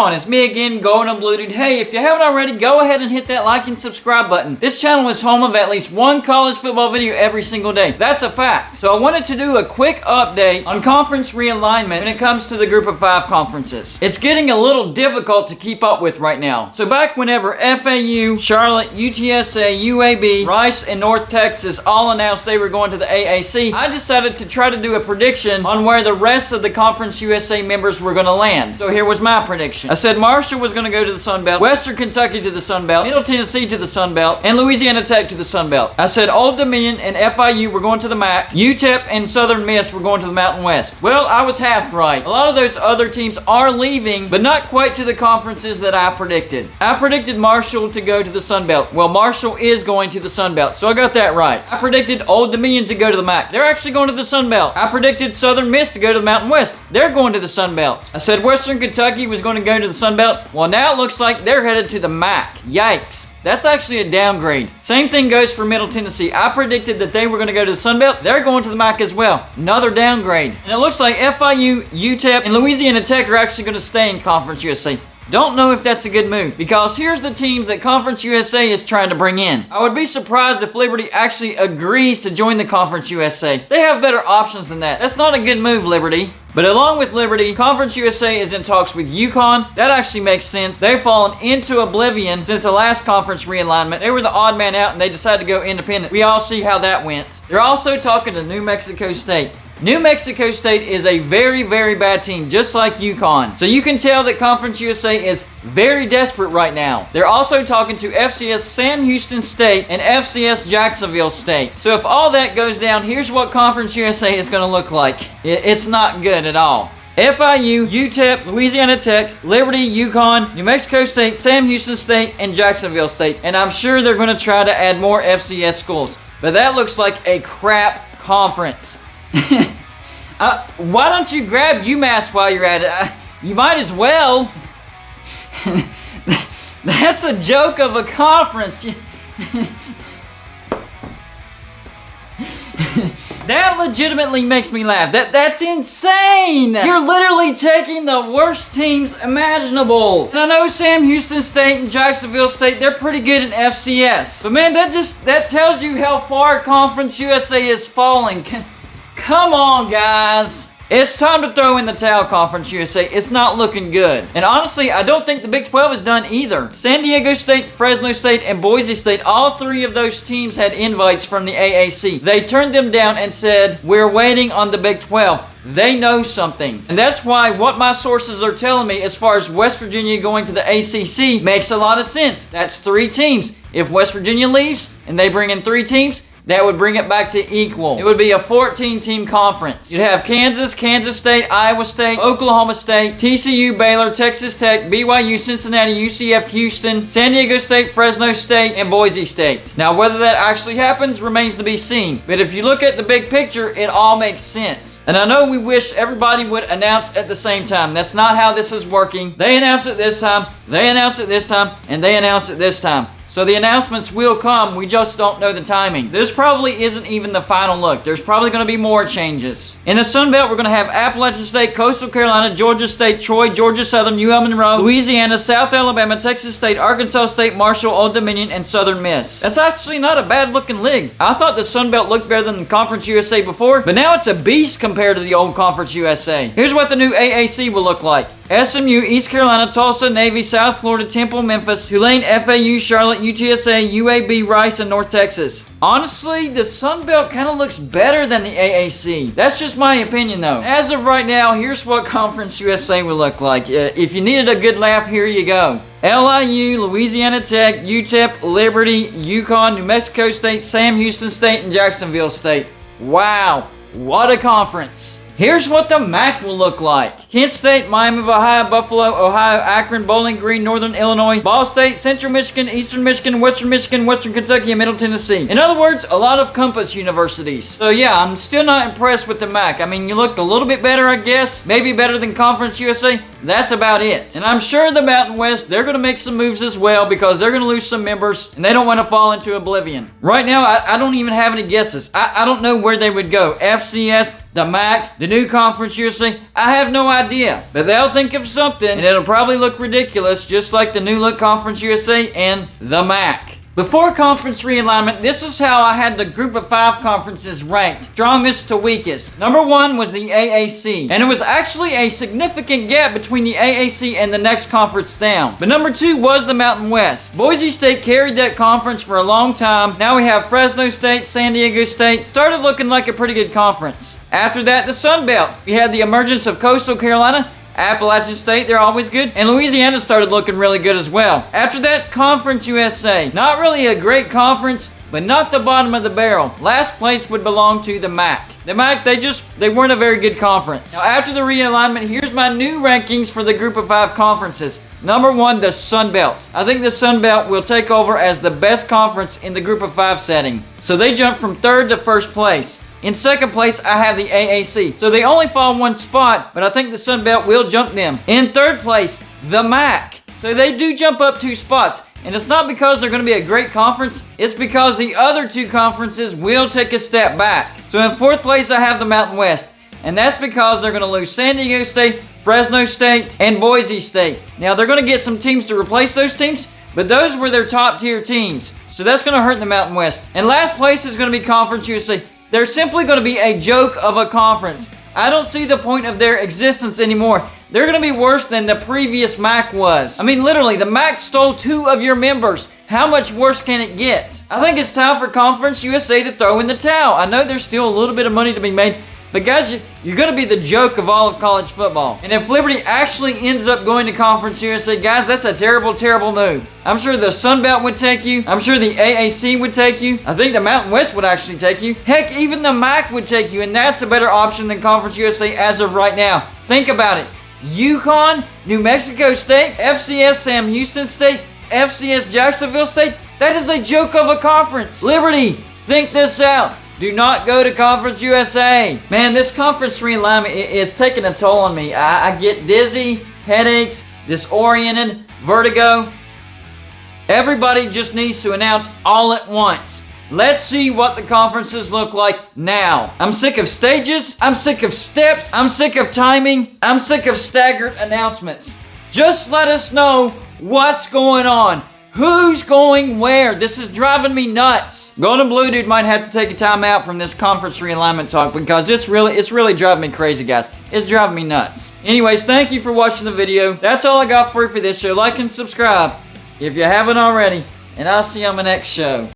on, it's me again, Golden Unbluted. Hey, if you haven't already, go ahead and hit that like and subscribe button. This channel is home of at least one college football video every single day. That's a fact. So I wanted to do a quick update on conference realignment when it comes to the Group of 5 conferences. It's getting a little difficult to keep up with right now. So back whenever FAU, Charlotte, UTSA, UAB, Rice, and North Texas all announced they were going to the AAC, I decided to try to do a prediction on where the rest of the Conference USA members were going to land. So here was my prediction. I said Marshall was going to go to the Sun Belt, Western Kentucky to the Sun Belt, Middle Tennessee to the Sun Belt, and Louisiana Tech to the Sun Belt. I said Old Dominion and FIU were going to the MAC, UTEP and Southern Miss were going to the Mountain West. Well, I was half right. A lot of those other teams are leaving, but not quite to the conferences that I predicted. I predicted Marshall to go to the Sun Belt. Well, Marshall is going to the Sun Belt, so I got that right. I predicted Old Dominion to go to the MAC. They're actually going to the Sun Belt. I predicted Southern Miss to go to the Mountain West. They're going to the Sun Belt. I said Western Kentucky was going to go to the Sun Belt. Well, now it looks like they're headed to the MAC. Yikes. That's actually a downgrade. Same thing goes for Middle Tennessee. I predicted that they were going to go to the Sun Belt. They're going to the MAC as well. Another downgrade. And it looks like FIU, UTEP, and Louisiana Tech are actually going to stay in Conference USA. Don't know if that's a good move, because here's the teams that Conference USA is trying to bring in. I would be surprised if Liberty actually agrees to join the Conference USA. They have better options than that. That's not a good move, Liberty. But along with Liberty, Conference USA is in talks with UConn. That actually makes sense. They've fallen into oblivion since the last conference realignment. They were the odd man out and they decided to go independent. We all see how that went. They're also talking to New Mexico State. New Mexico State is a very, very bad team, just like UConn. So you can tell that Conference USA is very desperate right now. They're also talking to FCS Sam Houston State and FCS Jacksonville State. So if all that goes down, here's what Conference USA is going to look like. It's not good at all. FIU, UTEP, Louisiana Tech, Liberty, UConn, New Mexico State, Sam Houston State, and Jacksonville State. And I'm sure they're going to try to add more FCS schools. But that looks like a crap conference. Why don't you grab UMass while you're at it? You might as well. That's a joke of a conference. That legitimately makes me laugh. That's insane. You're literally taking the worst teams imaginable. And I know Sam Houston State and Jacksonville State, they're pretty good in FCS. But man, that tells you how far Conference USA is falling. Come on, guys. It's time to throw in the towel, Conference USA. It's not looking good. And honestly, I don't think the Big 12 is done either. San Diego State, Fresno State, and Boise State, all three of those teams had invites from the AAC. They turned them down and said, we're waiting on the Big 12. They know something. And that's why what my sources are telling me as far as West Virginia going to the ACC makes a lot of sense. That's 3 teams. If West Virginia leaves and they bring in 3 teams, that would bring it back to equal. It would be a 14-team conference. You'd have Kansas, Kansas State, Iowa State, Oklahoma State, TCU, Baylor, Texas Tech, BYU, Cincinnati, UCF, Houston, San Diego State, Fresno State, and Boise State. Now, whether that actually happens remains to be seen. But if you look at the big picture, it all makes sense. And I know we wish everybody would announce at the same time. That's not how this is working. They announce it this time, they announce it this time, and they announce it this time. So the announcements will come, we just don't know the timing. This probably isn't even the final look. There's probably going to be more changes. In the Sun Belt, we're going to have Appalachian State, Coastal Carolina, Georgia State, Troy, Georgia Southern, UL Monroe, Louisiana, South Alabama, Texas State, Arkansas State, Marshall, Old Dominion, and Southern Miss. That's actually not a bad looking league. I thought the Sun Belt looked better than the Conference USA before, but now it's a beast compared to the old Conference USA. Here's what the new AAC will look like. SMU, East Carolina, Tulsa, Navy, South Florida, Temple, Memphis, Tulane, FAU, Charlotte, UTSA, UAB, Rice, and North Texas. Honestly, the Sun Belt kind of looks better than the AAC. That's just my opinion, though. As of right now, here's what Conference USA will look like. If you needed a good laugh, here you go. LIU, Louisiana Tech, UTEP, Liberty, UConn, New Mexico State, Sam Houston State, and Jacksonville State. Wow, what a conference. Here's what the MAC will look like. Kent State, Miami of Ohio, Buffalo, Ohio, Akron, Bowling Green, Northern Illinois, Ball State, Central Michigan, Eastern Michigan, Western Kentucky, and Middle Tennessee. In other words, a lot of Compass universities. So yeah, I'm still not impressed with the MAC. I mean, you looked a little bit better, I guess. Maybe better than Conference USA. That's about it. And I'm sure the Mountain West, they're going to make some moves as well because they're going to lose some members and they don't want to fall into oblivion. Right now, I don't even have any guesses. I don't know where they would go. FCS, the MAC, the new Conference USA. I have no idea. idea. But they'll think of something, and it'll probably look ridiculous, just like the new look Conference USA and the MAC. Before conference realignment, this is how I had the group of 5 conferences ranked, strongest to weakest. Number 1 was the AAC, and it was actually a significant gap between the AAC and the next conference down. But number 2 was the Mountain West. Boise State carried that conference for a long time. Now we have Fresno State, San Diego State, started looking like a pretty good conference. After that, the Sun Belt. We had the emergence of Coastal Carolina, Appalachian State, they're always good. And Louisiana started looking really good as well. After that, Conference USA. Not really a great conference, but not the bottom of the barrel. Last place would belong to the MAC. The MAC, they weren't a very good conference. Now, after the realignment, here's my new rankings for the group of 5 conferences. Number 1, the Sun Belt. I think the Sun Belt will take over as the best conference in the group of 5 setting. So they jumped from 3rd to 1st place. In 2nd place, I have the AAC. So they only fall 1 spot, but I think the Sun Belt will jump them. In 3rd place, the MAC. So they do jump up 2 spots. And it's not because they're going to be a great conference. It's because the other 2 conferences will take a step back. So in 4th place, I have the Mountain West. And that's because they're going to lose San Diego State, Fresno State, and Boise State. Now, they're going to get some teams to replace those teams, but those were their top tier teams. So that's going to hurt the Mountain West. And last place is going to be Conference USA. They're simply going to be a joke of a conference. I don't see the point of their existence anymore. They're going to be worse than the previous MAC was. I mean, literally, the MAC stole 2 of your members. How much worse can it get? I think it's time for Conference USA to throw in the towel. I know there's still a little bit of money to be made, but guys, you're going to be the joke of all of college football. And if Liberty actually ends up going to Conference USA, guys, that's a terrible, terrible move. I'm sure the Sun Belt would take you. I'm sure the AAC would take you. I think the Mountain West would actually take you. Heck, even the MAC would take you, and that's a better option than Conference USA as of right now. Think about it. UConn, New Mexico State, FCS Sam Houston State, FCS Jacksonville State. That is a joke of a conference. Liberty, think this out. Do not go to Conference USA. Man, this conference realignment is taking a toll on me. I get dizzy, headaches, disoriented, vertigo. Everybody just needs to announce all at once. Let's see what the conferences look like now. I'm sick of stages. I'm sick of steps. I'm sick of timing. I'm sick of staggered announcements. Just let us know what's going on. Who's going where? This is driving me nuts. Golden Blue Dude might have to take a time out from this conference realignment talk because it's really driving me crazy, guys. It's driving me nuts. Anyways, thank you for watching the video. That's all I got for you for this show. Like and subscribe if you haven't already, and I'll see you on my next show.